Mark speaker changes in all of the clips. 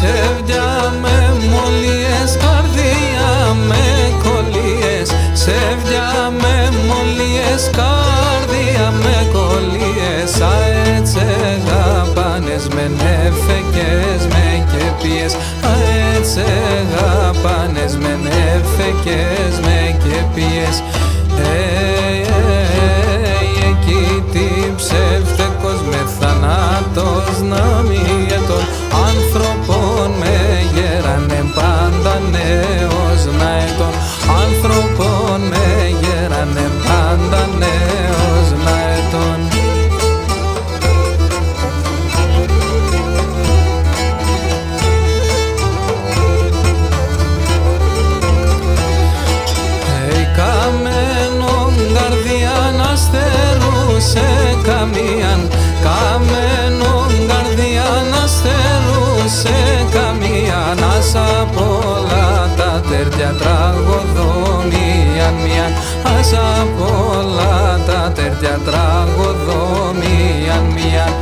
Speaker 1: Ψεύδια με μολύες, καρδιά με κολλίες. Ψεύδια με μολύες, καρδιά με κολλίες. Έτσι αγαπάνες με νεφεκές με και πιες. Έτσι αγαπάνες με νεφεκές με και πιες. Εκεί τι ψεύτικος με θανάτος να μη ετών. Άνθρωπον με γέρανε πάντα νέος να ετών. Άνθρωπον με γέρανε πάντα νέος να ετών. Καμένον καρδιά να στερούσε καμίαν. Καμένον καρδιά να στερούσε καμίαν. Ας απ' όλα τα τέρτια τραγωδόμιαν μίαν. Ας απ' όλα τα τέρτια τραγωδόμιαν μίαν.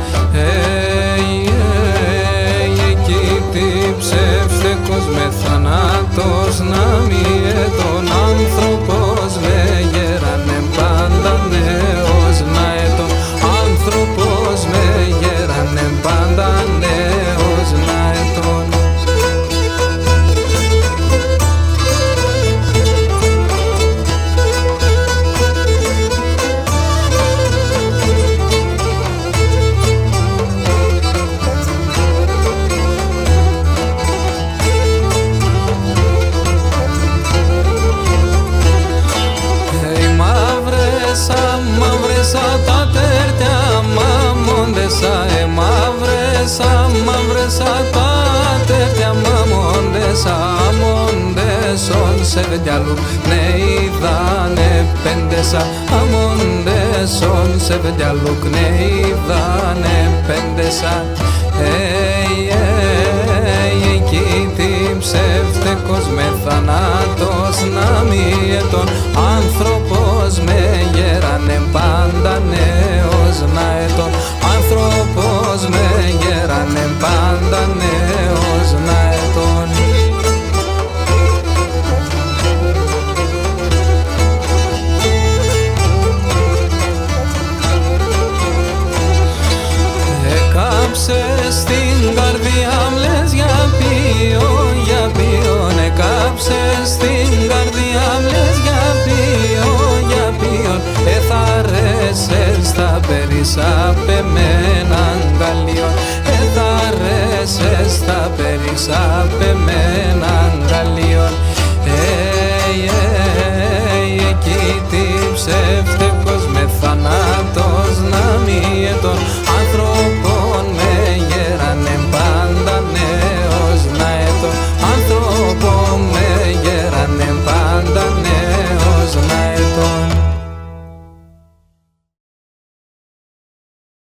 Speaker 1: Εκεί τι ψεύτικος με θανάτος να μη ετών. Άνθρωπος με γέρανε πάντα νέος να ετών. Άνθρωπος με γέρανε πάντα νέος να ετών. Μαύρεσα τα τέρτια μαμόντεσα. Μαύρεσα τα τέρτια μαμόντεσα. Αμόντεσον σε βεντιαλού ναι είδανε πέντεσα. Αμόντεσον σε βεντιαλού ναι είδανε πέντεσα. Εκεί τι ψεύτικος με θανάτος να μη ετών. Άνθρωπος με γέρανε πάντα νέος να ετών. Άνθρωπος με γέρανε πάντα νέος να ετών. Έκαψες στην καρδιά μου λες για ποιον, για ποιον. Έκαψες στην καρδιά μου λες για ποιον, για ποιον. Θα ρέσες τα περισσαπεμένα αγκαλιών. Θα ρέσες τα περισσαπεμένα